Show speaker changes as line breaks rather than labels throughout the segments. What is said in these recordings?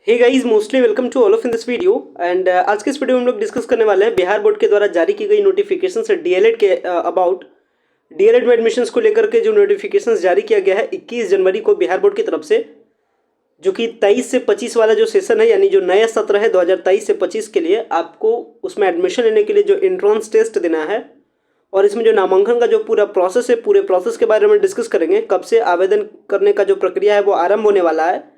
Hey guys, mostly welcome to all of in this video. And आज के इस video में हम लोग डिस्कस करने वाले हैं बिहार बोर्ड के द्वारा जारी की गई नोटिफिकेशन से डीएलएड के अबाउट डीएलएड में एडमिशन्स को लेकर के जो नोटिफिकेशन जारी किया गया है 21 जनवरी को बिहार बोर्ड की तरफ से, जो कि 23 से 25 वाला जो सेशन है, यानी जो नया सत्र है 2023 से 25 के लिए, आपको उसमें एडमिशन लेने के लिए जो एंट्रेंस टेस्ट देना है और इसमें जो नामांकन का जो पूरा प्रोसेस है, पूरे प्रोसेस के बारे में डिस्कस करेंगे। कब से आवेदन करने का जो प्रक्रिया है वो आरंभ होने वाला है,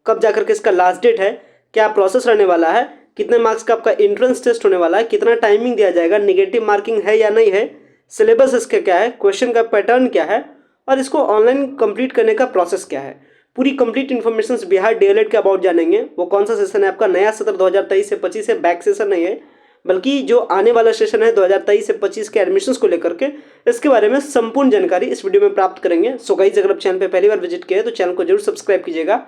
कब जाकर के इसका लास्ट डेट है, क्या प्रोसेस रहने वाला है, कितने मार्क्स का आपका एंट्रेंस टेस्ट होने वाला है, कितना टाइमिंग दिया जाएगा, नेगेटिव मार्किंग है या नहीं है, सिलेबस इसका क्या है, क्वेश्चन का पैटर्न क्या है और इसको ऑनलाइन कंप्लीट करने का प्रोसेस क्या है, पूरी कंप्लीट इन्फॉर्मेशन बिहार डीएलएड के अबाउट जानेंगे। वो कौन सा सेशन है आपका, नया सत्र 2023 से 25 है, बैक सेशन नहीं है, बल्कि जो आने वाला सेशन है 2023 से 25 के एडमिशन्स को लेकर के, इसके बारे में संपूर्ण जानकारी इस वीडियो में प्राप्त करेंगे। सो गाइस, अगर आप चैनल पे पहली बार विजिट किए तो चैनल को जरूर सब्सक्राइब कीजिएगा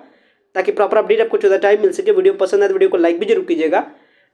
ताकि प्रॉपर अपडेट आपको ज़्यादा टाइम मिल सके। वीडियो पसंद आए तो वीडियो को लाइक भी जरूर कीजिएगा।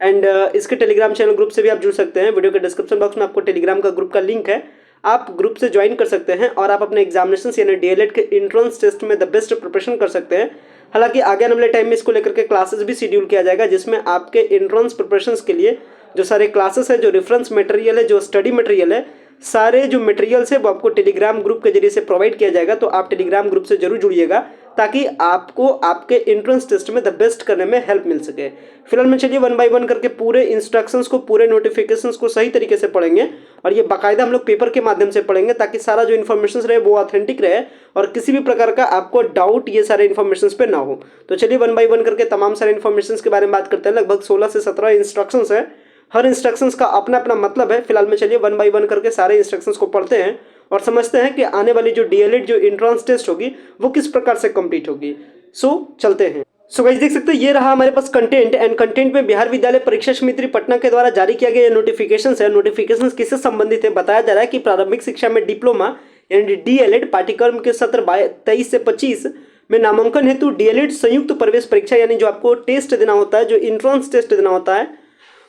एंड इसके टेलीग्राम चैनल ग्रुप से भी आप जुड़ सकते हैं। वीडियो के डिस्क्रिप्शन बॉक्स में आपको टेलीग्राम का ग्रुप का लिंक है, आप ग्रुप से ज्वाइन कर सकते हैं और आप अपने एग्जामिनेशन यानी डीएलएड के एंट्रेंस टेस्ट में द बेस्ट प्रिपरेशन कर सकते हैं। हालांकि आगे आने वाले टाइम में इसको लेकर के क्लासेस भी शेड्यूल किया जाएगा, जिसमें आपके एंट्रेंस प्रिपरेशन के लिए जो सारे क्लासेस है, जो रेफरेंस मटेरियल है, जो स्टडी मटेरियल है, सारे जो मटेरियल्स है वो आपको टेलीग्राम ग्रुप के जरिए से प्रोवाइड किया जाएगा। तो आप टेलीग्राम ग्रुप से जरूर जुड़िएगा ताकि आपको आपके एंट्रेंस टेस्ट में द बेस्ट करने में हेल्प मिल सके। फिलहाल में चलिए वन बाय वन करके पूरे इंस्ट्रक्शंस को, पूरे नोटिफिकेशंस को सही तरीके से पढ़ेंगे और ये बाकायदा हम लोग पेपर के माध्यम से पढ़ेंगे ताकि सारा जो इन्फॉर्मेशन रहे वो ऑथेंटिक रहे और किसी भी प्रकार का आपको डाउट ये सारे इन्फॉर्मेशन पे ना हो। तो चलिए वन बाय वन करके तमाम सारे इन्फॉर्मेशन के बारे में बात करते हैं। लगभग 16 से 17 इंस्ट्रक्शंस है, हर इंस्ट्रक्शंस का अपना अपना मतलब है। फिलहाल में चलिए वन बाय वन करके सारे इंस्ट्रक्शंस को पढ़ते हैं और समझते हैं कि आने वाली जो डीएलएड जो एंट्रेंस टेस्ट होगी वो किस प्रकार से कंप्लीट होगी। सो चलते हैं। सो गाइस, देख सकते हैं ये रहा हमारे पास कंटेंट। एंड कंटेंट में बिहार विद्यालय परीक्षा समिति पटना के द्वारा जारी किया गया नोटिफिकेशन है। नोटिफिकेशन किससे संबंधित है, बताया जा रहा है कि प्रारंभिक शिक्षा में डिप्लोमा यानी डीएलएड पाठ्यक्रम के सत्र 23 से 25 में नामांकन हेतु डीएलएड संयुक्त प्रवेश परीक्षा यानी जो आपको टेस्ट देना होता है, जो एंट्रेंस टेस्ट देना होता है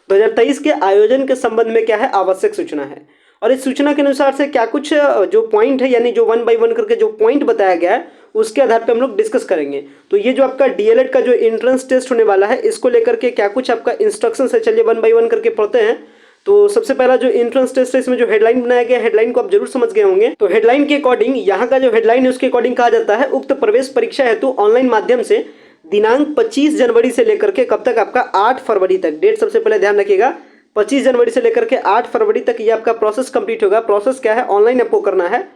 2023 के आयोजन के संबंध में क्या है, आवश्यक सूचना है। और इस सूचना के अनुसार से क्या कुछ जो पॉइंट है, यानी जो वन बाय वन करके जो पॉइंट बताया गया है उसके आधार पे हम लोग डिस्कस करेंगे। तो ये जो आपका डीएलएड का जो एंट्रेंस टेस्ट होने वाला है, इसको लेकर के क्या कुछ आपका इंस्ट्रक्शंस है, चलिए वन बाय वन करके पढ़ते हैं। तो सबसे पहला जो एंट्रेंस टेस्ट है, इसमें जो हेडलाइन बनाया गया, हेडलाइन को आप जरूर समझ गए होंगे। तो हेडलाइन के अकॉर्डिंग, यहाँ का जो हेडलाइन है उसके अकॉर्डिंग कहा जाता है, उक्त प्रवेश परीक्षा हेतु ऑनलाइन माध्यम से दिनांक 25 जनवरी से लेकर के कब तक, आपका 8 फरवरी तक, डेट सबसे पहले ध्यान रखिएगा, 25 जनवरी से लेकर के 8 फरवरी तक ये आपका प्रोसेस कंप्लीट होगा। प्रोसेस क्या है, ऑनलाइन आपको करना है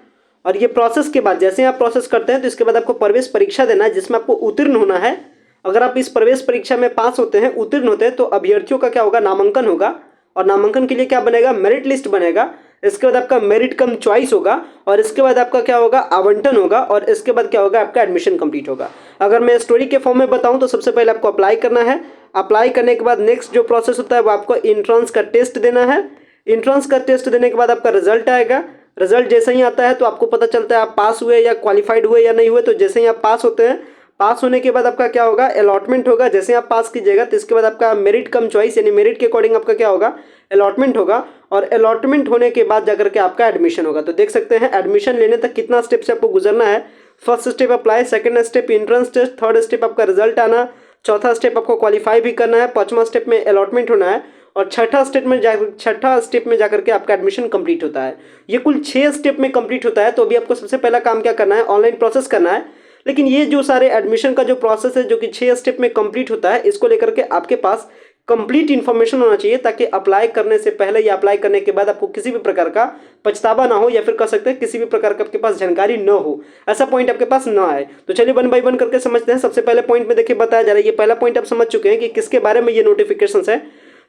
और ये प्रोसेस के बाद जैसे आप प्रोसेस करते हैं तो इसके बाद आपको प्रवेश परीक्षा देना है, जिसमें आपको उत्तीर्ण होना है। अगर आप इस प्रवेश परीक्षा में पास होते हैं, उत्तीर्ण होते हैं, तो अभ्यर्थियों का क्या होगा, नामांकन होगा और नामांकन के लिए क्या बनेगा, मेरिट लिस्ट बनेगा। इसके बाद आपका मेरिट कम चॉइस होगा और इसके बाद आपका क्या होगा, आवंटन होगा और इसके बाद क्या होगा, आपका एडमिशन कंप्लीट होगा। अगर मैं स्टोरी के फॉर्म में बताऊं तो सबसे पहले आपको अप्लाई करना है। अप्लाई करने के बाद नेक्स्ट जो प्रोसेस होता है वो आपको एंट्रेंस का टेस्ट देना है। एंट्रेंस का टेस्ट देने के बाद आपका रिजल्ट आएगा। रिजल्ट जैसे ही आता है तो आपको पता चलता है आप पास हुए या क्वालिफाइड हुए या नहीं हुए। तो जैसे ही आप पास होते हैं, पास होने के बाद आपका क्या होगा, अलॉटमेंट होगा। जैसे आप पास कीजिएगा तो इसके बाद आपका मेरिट कम चॉइस यानी मेरिट के अकॉर्डिंग आपका क्या होगा, अलॉटमेंट होगा और अलॉटमेंट होने के बाद जाकर के आपका एडमिशन होगा। तो देख सकते हैं एडमिशन लेने तक कितना स्टेप से आपको गुजरना है। First step apply, second step entrance test, third step आपका रिजल्ट आना, चौथा स्टेप आपको क्वालिफाई भी करना है, पांचवा स्टेप में अलॉटमेंट होना है और छठा स्टेप में जाकर के आपका एडमिशन कंप्लीट होता है। ये कुल 6 स्टेप में कंप्लीट होता है। तो अभी आपको सबसे पहला काम क्या करना है, ऑनलाइन प्रोसेस करना है। लेकिन ये जो सारे एडमिशन का जो प्रोसेस है, जो कि 6 स्टेप में कंप्लीट होता है, इसको लेकर के आपके पास कंप्लीट इन्फॉर्मेशन होना चाहिए ताकि अप्लाई करने से पहले या अप्लाई करने के बाद आपको किसी भी प्रकार का पछतावा ना हो या फिर कह सकते हैं किसी भी प्रकार का आपके पास जानकारी न हो, ऐसा पॉइंट आपके पास ना आए। तो चलिए वन बाय वन करके समझते हैं। सबसे पहले पॉइंट में देखिए बताया जा रहा है, ये पहला पॉइंट आप समझ चुके हैं कि किसके बारे में ये नोटिफिकेशन है।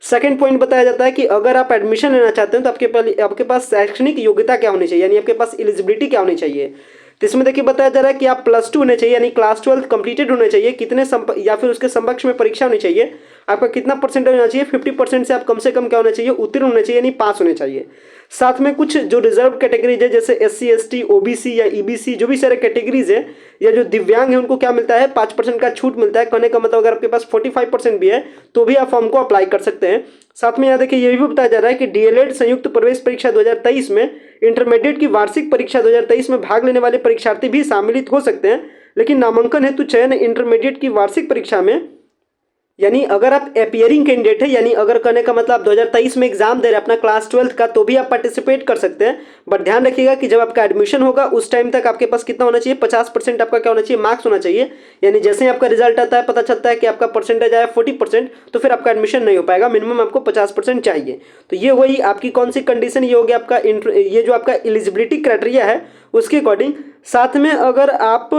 सेकंड पॉइंट बताया जाता है कि अगर आप एडमिशन लेना चाहते हैं तो आपके पास शैक्षणिक योग्यता क्या होनी चाहिए, यानी आपके पास एलिजिबिलिटी क्या होनी चाहिए। तो इसमें देखिए बताया जा रहा है कि आप +2 होने चाहिए, यानी क्लास 12 कंप्लीटेड होने चाहिए, कितने या फिर उसके समकक्ष में परीक्षा होनी चाहिए, आपका कितना परसेंटेज होना चाहिए, 50% से आप कम क्या होना चाहिए, उत्तीर्ण होने चाहिए, यानी पास होने चाहिए। साथ में कुछ जो रिजर्व कैटेगरीज है जैसे SC ST OBC या EBC, जो भी सारे कैटेगरीज है या जो दिव्यांग है उनको क्या मिलता है, 5% का छूट मिलता है। कहने का मतलब अगर आपके पास 45% भी है तो भी आप फॉर्म को अप्लाई कर सकते हैं। साथ में यहाँ देखिए ये भी बताया जा रहा है कि डीएलएड संयुक्त प्रवेश परीक्षा 2023 में इंटरमीडिएट की वार्षिक परीक्षा 2023 में भाग लेने वाले परीक्षार्थी भी सम्मिलित हो सकते हैं, लेकिन नामांकन हेतु चयन इंटरमीडिएट की वार्षिक परीक्षा में यानी अगर आप अपियरिंग कैंडिडेट है, यानी अगर करने का मतलब आप 2023 में एग्जाम दे रहे हैं अपना क्लास 12th का, तो भी आप पार्टिसिपेट कर सकते हैं। बट ध्यान रखिएगा कि जब आपका एडमिशन होगा उस टाइम तक आपके पास कितना होना चाहिए, 50% आपका क्या होना चाहिए, मार्क्स होना चाहिए। यानी जैसे ही आपका रिजल्ट आता है, पता चलता है कि आपका परसेंटेज आया 40%, तो फिर आपका एडमिशन नहीं हो पाएगा, मिनिमम आपको 50% चाहिए। तो ये वही आपकी कौन सी कंडीशन, ये हो गया आपका ये जो आपका एलिजिबिलिटी क्राइटेरिया है उसके अकॉर्डिंग। साथ में अगर आप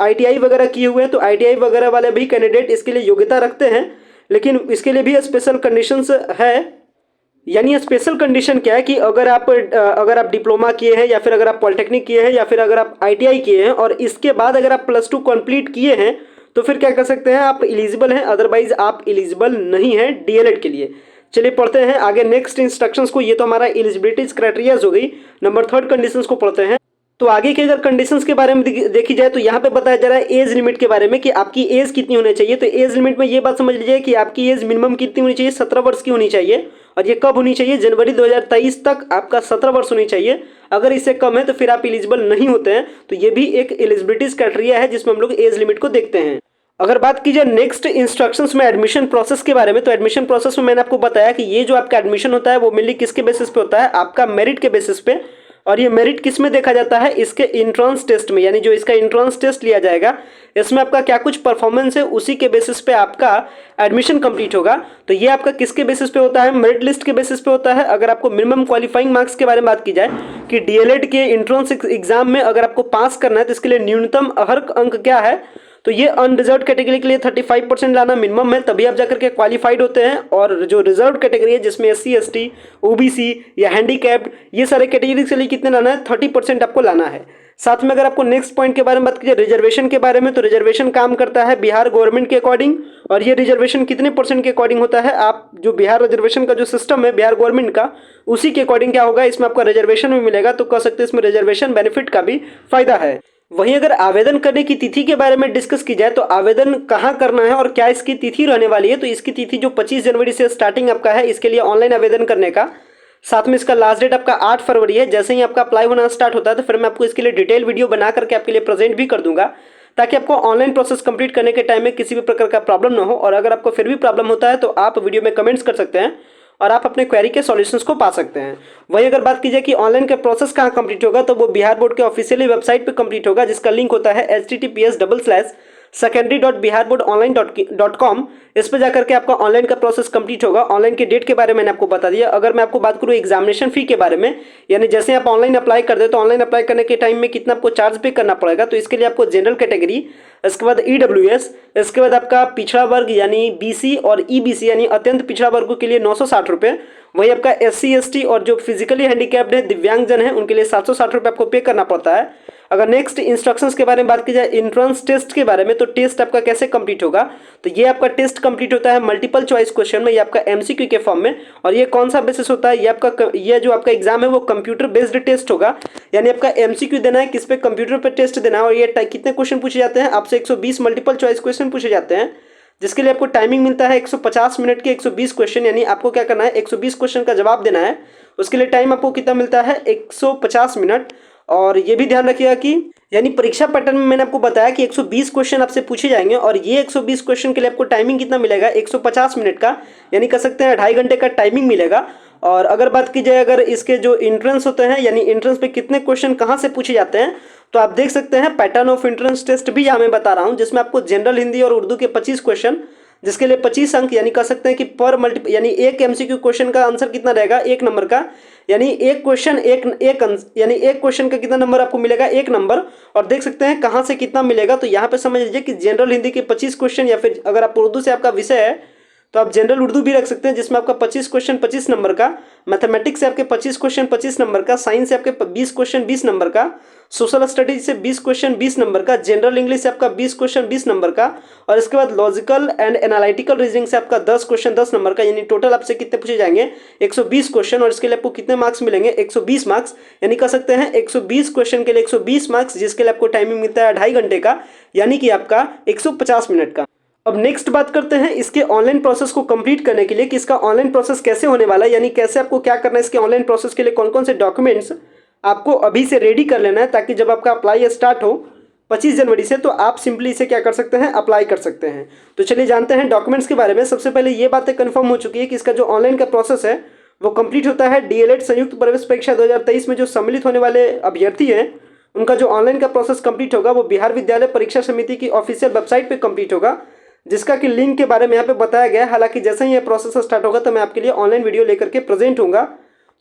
ITI वगैरह किए हुए हैं तो ITI वगैरह वाले भी कैंडिडेट इसके लिए योग्यता रखते हैं, लेकिन इसके लिए भी स्पेशल कंडीशंस है। यानी स्पेशल कंडीशन क्या है कि अगर आप डिप्लोमा किए हैं, या फिर अगर आप पॉलिटेक्निक किए हैं, या फिर अगर आप ITI किए हैं और इसके बाद अगर आप +2 कंप्लीट किए हैं, तो फिर क्या कर सकते हैं, आप एलिजिबल हैं। अदरवाइज आप एलिजिबल नहीं हैं DLED के लिए। चलिए पढ़ते हैं आगे नेक्स्ट इंस्ट्रक्शंस को। ये तो हमारा एलिजिबिलिटी क्राइटेरियाज हो गई। नंबर 3 कंडीशंस को पढ़ते हैं। तो आगे के अगर कंडीशंस के बारे में देखी जाए तो यहाँ पे बताया जा रहा है एज लिमिट के बारे में कि आपकी एज कितनी होनी चाहिए। तो एज लिमिट में ये बात समझ लीजिए कि आपकी एज मिनिमम कितनी होनी चाहिए, 17 वर्ष की होनी चाहिए। और ये कब होनी चाहिए, जनवरी 2023 तक आपका 17 वर्ष होनी चाहिए। अगर इससे कम है तो फिर आप एलिजिबल नहीं होते हैं। तो ये भी एक एलिजिबिलिटी क्राइटेरिया है जिसमें हम लोग एज लिमिट को देखते हैं। अगर बात की जाए नेक्स्ट इंस्ट्रक्शंस में एडमिशन प्रोसेस के बारे में, तो एडमिशन प्रोसेस में मैंने आपको बताया कि ये जो आपका एडमिशन होता है वो मेनली किसके बेसिस पे होता है, आपका मेरिट के बेसिस पे। और ये मेरिट किस में देखा जाता है, इसके इंट्रांस टेस्ट में। यानी जो इसका इंट्रांस टेस्ट लिया जाएगा, इसमें आपका क्या कुछ परफॉर्मेंस है, उसी के बेसिस पे आपका एडमिशन कंप्लीट होगा। तो ये आपका किसके बेसिस पे होता है, मेरिट लिस्ट के बेसिस पे होता है। अगर आपको मिनिमम क्वालिफाइंग मार्क्स के बारे में बात की जाए कि DLED के इंट्रांस एग्जाम में अगर आपको पास करना है तो इसके लिए न्यूनतम अर्हता अंक क्या है, तो ये अनरिजर्व कैटेगरी के लिए 35% लाना मिनिमम है, तभी आप जाकर के क्वालिफाइड होते हैं। और जो रिजर्व कैटेगरी है जिसमें SC ST OBC या हैंडीकैप्ड, ये सारे कैटेगरी के लिए कितने लाना है, 30% आपको लाना है। साथ में अगर आपको नेक्स्ट पॉइंट के बारे में बात कीजिए रिजर्वेशन के बारे में, तो रिजर्वेशन काम करता है बिहार गवर्नमेंट के अकॉर्डिंग। और ये रिजर्वेशन कितने % के अकॉर्डिंग होता है, आप जो बिहार रिजर्वेशन का जो सिस्टम है बिहार गवर्नमेंट का, उसी के अकॉर्डिंग क्या होगा, इसमें आपका रिजर्वेशन भी मिलेगा। तो कह सकते हैं इसमें रिजर्वेशन बेनिफिट का भी फायदा है। वहीं अगर आवेदन करने की तिथि के बारे में डिस्कस की जाए तो आवेदन कहाँ करना है और क्या इसकी तिथि रहने वाली है, तो इसकी तिथि जो 25 जनवरी से स्टार्टिंग आपका है इसके लिए ऑनलाइन आवेदन करने का। साथ में इसका लास्ट डेट आपका 8 फरवरी है। जैसे ही आपका अप्लाई होना स्टार्ट होता है तो फिर मैं आपको इसके लिए डिटेल वीडियो बना करके आपके लिए प्रेजेंट भी कर दूंगा, ताकि आपको ऑनलाइन प्रोसेस कंप्लीट करने के टाइम में किसी भी प्रकार का प्रॉब्लम ना हो। और अगर आपको फिर भी प्रॉब्लम होता है तो आप वीडियो में कमेंट्स कर सकते हैं और आप अपने क्वेरी के सॉल्यूशंस को पा सकते हैं। वहीं अगर बात की जाए कि ऑनलाइन का प्रोसेस कहाँ कंप्लीट होगा, तो वो बिहार बोर्ड के ऑफिशियली वेबसाइट पे कंप्लीट होगा, जिसका लिंक होता है https://secondary.biharboardonline.com। इस पर जाकर के आपका ऑनलाइन का प्रोसेस कंप्लीट होगा। ऑनलाइन के डेट के बारे में मैंने आपको बता दिया। अगर मैं आपको बात करूँ एग्जामिनेशन फी के बारे में, यानी जैसे आप ऑनलाइन अप्लाई कर दे तो ऑनलाइन अप्लाई करने के टाइम में कितना आपको चार्ज पे करना पड़ेगा, तो इसके लिए आपको जनरल कैटेगरी, इसके बाद EWS, इसके बाद आपका पिछड़ा वर्ग यानी BC और EBC यानी अत्यंत पिछड़ा वर्गों के लिए 960 रुपये। वही आपका SC ST और जो फिजिकली हैंडीकैप्ड है, दिव्यांगजन है, उनके लिए 760 रुपये आपको पे करना पड़ता है। अगर नेक्स्ट इंस्ट्रक्शंस के बारे में बात की जाए इंट्रेंस टेस्ट के बारे में, तो टेस्ट आपका कैसे कंप्लीट होगा, तो ये आपका टेस्ट कंप्लीट होता है मल्टीपल चॉइस क्वेश्चन में, ये आपका MCQ के फॉर्म में। और ये कौन सा बेसिस होता है, ये जो आपका एग्जाम है वो कंप्यूटर बेस्ड टेस्ट होगा। यानी आपका MCQ देना है, किस पे, कंप्यूटर पे टेस्ट देना है। और ये कितने क्वेश्चन पूछे जाते हैं, आपसे 120 मल्टीपल चॉइस क्वेश्चन पूछे जाते हैं, जिसके लिए आपको टाइमिंग मिलता है 150 मिनट के 120 क्वेश्चन। यानी आपको क्या करना है, 120 क्वेश्चन का जवाब देना है। उसके लिए टाइम आपको कितना मिलता है, 150 मिनट। और ये भी ध्यान रखिएगा कि यानी परीक्षा पैटर्न में मैंने आपको बताया कि 120 क्वेश्चन आपसे पूछे जाएंगे, और ये 120 क्वेश्चन के लिए आपको टाइमिंग कितना मिलेगा, 150 मिनट का, यानी कह सकते हैं 2.5 घंटे का टाइमिंग मिलेगा। और अगर बात की जाए अगर इसके जो एंट्रेंस होते हैं, यानी एंट्रेंस पे कितने क्वेश्चन कहाँ से पूछे जाते हैं, तो आप देख सकते हैं पैटर्न ऑफ एंट्रेंस टेस्ट भी यहाँ मैं बता रहा हूँ, जिसमें आपको जनरल हिंदी और उर्दू के 25 क्वेश्चन, जिसके लिए 25 अंक, यानी कह सकते हैं कि पर मल्टी, यानी एक MCQ क्वेश्चन का आंसर कितना रहेगा, 1 नंबर का, यानी एक क्वेश्चन यानी एक क्वेश्चन का कितना नंबर आपको मिलेगा, 1 नंबर। और देख सकते हैं कहाँ से कितना मिलेगा, तो यहाँ पे समझ लीजिए कि जनरल हिंदी के 25 क्वेश्चन, या फिर अगर आप उर्दू से आपका विषय है तो आप जनरल उर्दू भी रख सकते हैं, जिसमें आपका 25 क्वेश्चन 25 नंबर का, मैथमेटिक्स से आपके 25 क्वेश्चन 25 नंबर का, साइंस से आपके 20 क्वेश्चन 20 नंबर का, सोशल स्टडीज से 20 क्वेश्चन 20 नंबर का, जनरल इंग्लिश से आपका 20 क्वेश्चन 20 नंबर का, और इसके बाद लॉजिकल एंड एनालिटिकल रीजनिंग से आपका 10 क्वेश्चन 10 नंबर का। यानी टोटल आपसे कितने पूछे जाएंगे, 120 क्वेश्चन। और इसके लिए आपको कितने मार्क्स मिलेंगे, 120 मार्क्स। यानी कह सकते हैं 120 क्वेश्चन के लिए 120 मार्क्स, जिसके लिए आपको टाइमिंग मिलता है 2.5 घंटे का, यानी कि आपका 150 मिनट का। अब नेक्स्ट बात करते हैं इसके ऑनलाइन प्रोसेस को कंप्लीट करने के लिए कि इसका ऑनलाइन प्रोसेस कैसे होने वाला है, यानी कैसे आपको क्या करना है, इसके ऑनलाइन प्रोसेस के लिए कौन कौन से डॉक्यूमेंट्स आपको अभी से रेडी कर लेना है, ताकि जब आपका अप्लाई स्टार्ट हो 25 जनवरी से, तो आप सिंपली इसे क्या कर सकते हैं, अप्लाई कर सकते हैं। तो चलिए जानते हैं डॉक्यूमेंट्स के बारे में। सबसे पहले ये बातें कंफर्म हो चुकी है कि इसका जो ऑनलाइन का प्रोसेस है वो कंप्लीट होता है। डीएलएड संयुक्त प्रवेश परीक्षा 2023 में जो सम्मिलित होने वाले अभ्यर्थी हैं उनका जो ऑनलाइन का प्रोसेस कंप्लीट होगा वो बिहार विद्यालय परीक्षा समिति की ऑफिशियल वेबसाइट पे कंप्लीट होगा, जिसका कि लिंक के बारे में यहाँ पे बताया गया है। हालांकि जैसे ही ये प्रोसेस स्टार्ट होगा तो मैं आपके लिए ऑनलाइन वीडियो लेकर के प्रेजेंट होऊंगा।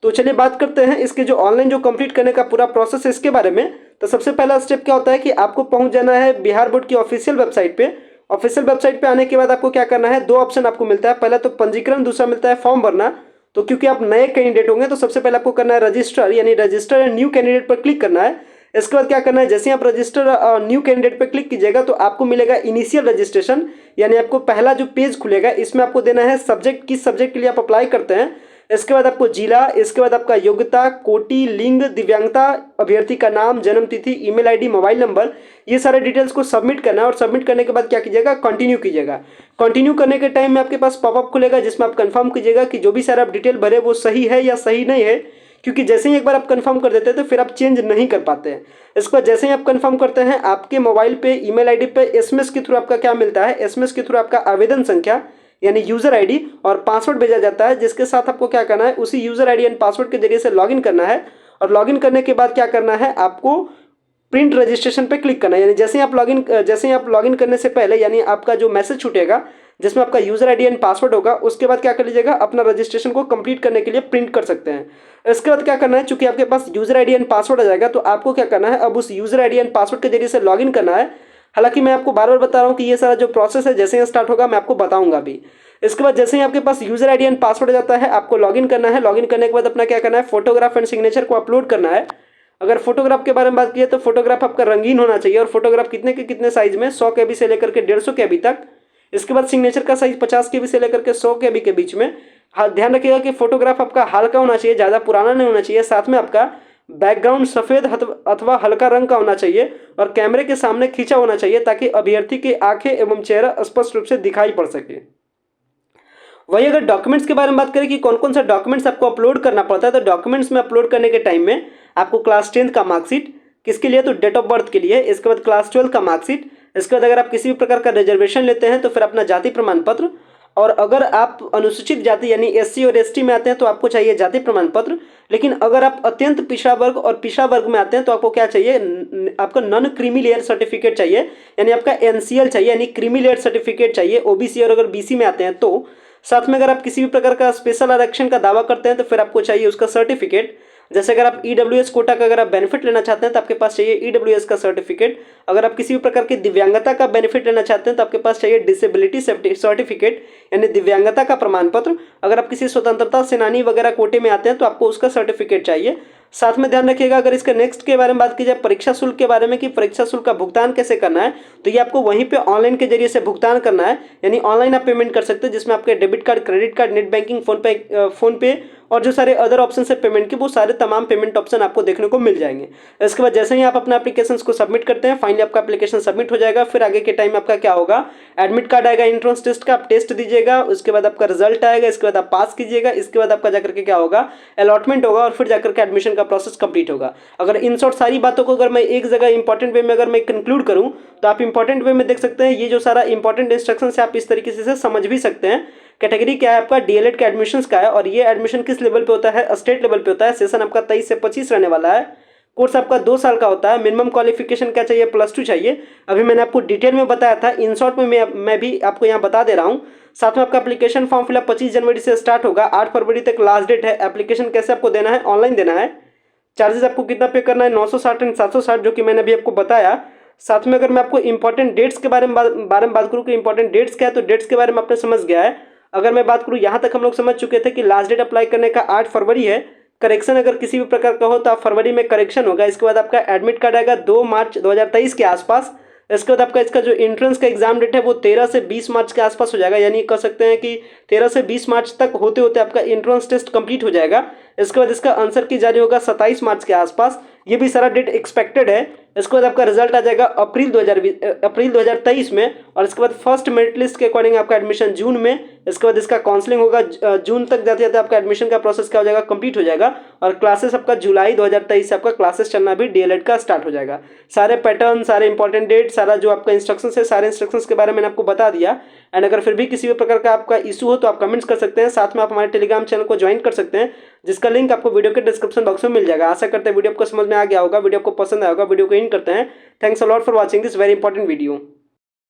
तो चलिए बात करते हैं इसके जो ऑनलाइन जो कंप्लीट करने का पूरा प्रोसेस है इसके बारे में। तो सबसे पहला स्टेप क्या होता है कि आपको पहुंच जाना है बिहार बोर्ड की ऑफिशियल वेबसाइट पे। ऑफिशियल वेबसाइट पे आने के बाद आपको क्या करना है, दो ऑप्शन आपको मिलता है। पहला तो पंजीकरण, दूसरा मिलता है फॉर्म भरना। तो क्योंकि आप नए कैंडिडेट होंगे तो सबसे पहले आपको करना है रजिस्टर, यानी रजिस्टर एंड न्यू कैंडिडेट पर क्लिक करना है। इसके बाद क्या करना है, जैसे आप रजिस्टर न्यू कैंडिडेट पर क्लिक कीजिएगा तो आपको मिलेगा इनिशियल रजिस्ट्रेशन, यानी आपको पहला जो पेज खुलेगा इसमें आपको देना है सब्जेक्ट, किस सब्जेक्ट के लिए आप अप्लाई करते हैं। इसके बाद आपको जिला, इसके बाद आपका योग्यता, कोटि, लिंग, दिव्यांगता, अभ्यर्थी का नाम, जन्म तिथि, ईमेल आईडी, मोबाइल नंबर, ये सारे डिटेल्स को सबमिट करना है। और सबमिट करने के बाद क्या कीजिएगा, कंटिन्यू कीजिएगा। कंटिन्यू करने के टाइम में आपके पास पॉपअप खुलेगा जिसमें आप कंफर्म कीजिएगा कि जो भी सारे आप डिटेल भरे वो सही है या सही नहीं है, क्योंकि जैसे ही एक बार आप कंफर्म कर देते हैं तो फिर आप चेंज नहीं कर पाते हैं। इसके बाद जैसे ही आप कंफर्म करते हैं आपके मोबाइल पे, ईमेल आईडी पे एसएमएस के थ्रू आपका क्या मिलता है, एसएमएस के थ्रू आपका आवेदन संख्या यानी यूजर आईडी और पासवर्ड भेजा जाता है, जिसके साथ आपको क्या करना है, उसी यूजर आईडी एंड पासवर्ड के जरिए से लॉगिन करना है। और लॉगिन करने के बाद क्या करना है, आपको प्रिंट रजिस्ट्रेशन पे क्लिक करना है। यानी जैसे ही आप लॉगिन करने से पहले, यानी आपका जो मैसेज छूटेगा जिसमें आपका यूजर आईडी एंड पासवर्ड होगा, उसके बाद क्या कर लीजिएगा, अपना रजिस्ट्रेशन को कंप्लीट करने के लिए प्रिंट कर सकते हैं। इसके बाद क्या करना है, चूंकि आपके पास यूजर आईडी एंड पासवर्ड आ जाएगा तो आपको क्या करना है, अब उस यूजर आईडी एंड पासवर्ड के जरिए से लॉगिन करना है। हालांकि मैं आपको बार बार बता रहा हूँ कि ये सारा जो प्रोसेस है जैसे ही स्टार्ट होगा मैं आपको बताऊंगा भी। इसके बाद जैसे ही आपके पास यूजर आईडी एंड पासवर्ड आ जाता है आपको लॉगिन करना है। लॉगिन करने के बाद अपना क्या करना है, फोटोग्राफ एंड सिग्नेचर को अपलोड करना है। अगर फोटोग्राफ के बारे में बात की तो फोटोग्राफ आपका रंगीन होना चाहिए। और फोटोग्राफ कितने के कितने साइज में, 100 KB से लेकर के 150 KB तक। इसके बाद सिग्नेचर का साइज 50 KB से लेकर के 100 KB के बीच में। हाँ, ध्यान रखिएगा कि फोटोग्राफ आपका हल्का होना चाहिए, ज़्यादा पुराना नहीं होना चाहिए। साथ में आपका बैकग्राउंड सफ़ेद अथवा हल्का रंग का होना चाहिए और कैमरे के सामने खींचा होना चाहिए ताकि अभ्यर्थी की आंखें एवं चेहरा स्पष्ट रूप से दिखाई पड़ सके। वही अगर डॉक्यूमेंट्स के बारे में बात करें कि कौन कौन सा डॉक्यूमेंट्स आपको अपलोड करना पड़ता है, तो डॉक्यूमेंट्स में अपलोड करने के टाइम में आपको क्लास 10 का मार्कशीट, किसके लिए, तो डेट ऑफ बर्थ के लिए। इसके बाद क्लास 12 का मार्कशीट। इसके बाद अगर आप किसी भी प्रकार का रिजर्वेशन लेते हैं तो फिर अपना जाति प्रमाण पत्र। और अगर आप अनुसूचित जाति यानी SC और ST में आते हैं तो आपको चाहिए जाति प्रमाण पत्र। लेकिन अगर आप अत्यंत पिछड़ा वर्ग और पिछड़ा वर्ग में आते हैं तो आपको क्या चाहिए, आपका नॉन क्रीमी लेयर सर्टिफिकेट चाहिए, यानी आपका NCL चाहिए, यानी क्रीमी लेयर सर्टिफिकेट चाहिए। OBC और अगर BC में आते हैं तो। साथ में अगर आप किसी भी प्रकार का स्पेशल आरक्षण का दावा करते हैं तो फिर आपको चाहिए उसका सर्टिफिकेट। जैसे अगर आप EWS कोटा का अगर आप बेनिफिट लेना चाहते हैं तो आपके पास चाहिए EWS का सर्टिफिकेट। अगर आप किसी भी प्रकार की दिव्यांगता का बेनिफिट लेना चाहते हैं तो आपके पास चाहिए डिसेबिलिटी सर्टिफिकेट, यानी दिव्यांगता का प्रमाण पत्र। अगर आप किसी स्वतंत्रता सेनानी वगैरह कोटे में आते हैं तो आपको उसका सर्टिफिकेट चाहिए। साथ में ध्यान रखिएगा अगर इसके नेक्स्ट के बारे में बात की जाए परीक्षा शुल्क के बारे में कि परीक्षा शुल्क का भुगतान कैसे करना है, तो ये आपको वहीं पे ऑनलाइन के जरिए से भुगतान करना है। यानी ऑनलाइन आप पेमेंट कर सकते हैं जिसमें आपके debit card, credit card, net banking, phone पे और जो सारे अदर ऑप्शन है पेमेंट के, वो सारे तमाम पेमेंट ऑप्शन आपको देखने को मिल जाएंगे। इसके बाद जैसे ही आप अपना एप्लीकेशन को सबमिट करते हैं, फाइनली आपका एप्लीकेशन सबमिट हो जाएगा। फिर आगे के टाइम आपका क्या होगा, एडमिट कार्ड आएगा एंट्रेंस टेस्ट का, आप टेस्ट दीजिएगा, उसके बाद आपका रिजल्ट आएगा, इसके बाद आप पास कीजिएगा, इसके बाद आपका जाकर के क्या होगा, अलॉटमेंट होगा और फिर जाकर के एडमिशन का प्रोसेस कंप्लीट होगा। अगर इन शॉर्ट सारी बातों को अगर मैं एक जगह इंपॉर्टेंट वे में अगर मैं कंक्लूड करूं तो आप इंपॉर्टेंट वे में देख सकते हैं ये जो सारा इंपॉर्टेंट इंस्ट्रक्शन है आप इस तरीके से समझ भी सकते हैं। कैटेगरी क्या है आपका, डीएलएड का एडमिशन्स का है और ये एडमिशन किस लेवल पे होता है, स्टेट लेवल पे होता है। सेशन आपका 23 से 25 रहने वाला है। कोर्स आपका 2 साल का होता है। मिनिमम क्वालिफिकेशन क्या चाहिए, +2 चाहिए। अभी मैंने आपको डिटेल में बताया था, इन शॉर्ट में मैं भी आपको यहाँ बता दे रहा हूँ। साथ में आपका एप्लीकेशन फॉर्म फिलअप 25 जनवरी से स्टार्ट होगा, 8 फरवरी तक लास्ट डेट है। एप्लीकेशन कैसे आपको देना है, ऑनलाइन देना है। चार्जेस आपको कितना पे करना है, 960 एंड 760 जो कि मैंने अभी आपको बताया। साथ में अगर मैं आपको इंपॉर्टेंट डेट्स के बारे में बात करूँ कि इंपॉर्टेंट डेट्स क्या है, तो डेट्स के बारे में आपने समझ गया है। अगर मैं बात करूँ यहाँ तक हम लोग समझ चुके थे कि लास्ट डेट अप्लाई करने का 8 फरवरी है। करेक्शन अगर किसी भी प्रकार का हो तो आप फरवरी में करेक्शन होगा। इसके बाद आपका एडमिट कार्ड आएगा 2 मार्च 2023 के आसपास। इसके बाद आपका इसका जो एंट्रेंस का एग्जाम डेट है वो 13 से 20 मार्च के आसपास हो जाएगा। यानी कह सकते हैं कि 13 से 20 मार्च तक होते होते आपका एंट्रेंस टेस्ट कंप्लीट हो जाएगा। इसके बाद इसका आंसर की जारी होगा 27 मार्च के आसपास। ये भी सारा डेट एक्सपेक्टेड है इसके बाद आपका रिजल्ट आ जाएगा अप्रैल 2023 में, और इसके बाद फर्स्ट मेरिट लिस्ट के अकॉर्डिंग आपका एडमिशन जून में, इसके बाद इसका काउंसलिंग होगा जून तक जाते जाते आपका एडमिशन का प्रोसेस क्या हो जाएगा, कंप्लीट हो जाएगा, और क्लासेस आपका जुलाई 2023 से आपका क्लासेस चलना भी डीएलएड का स्टार्ट हो जाएगा। सारे पैटर्न, सारे इंपॉर्टेंट डेट, सारा जो आपका इंस्ट्रक्शंस है, सारे इंस्ट्रक्शंस के बारे में मैंने आपको बता दिया। एंड अगर फिर भी किसी भी प्रकार का आपका इशू हो तो आप कमेंट्स कर सकते हैं, साथ में आप हमारे टेलीग्राम चैनल को ज्वाइन कर सकते हैं, जिसका लिंक आपको वीडियो के डिस्क्रिप्शन बॉक्स में मिल जाएगा। आशा करते हैं वीडियो आपको समझ में आ गया होगा, वीडियो को पसंद आया होगा। वीडियो को इन करते हैं। Thanks a lot for watching this very important video.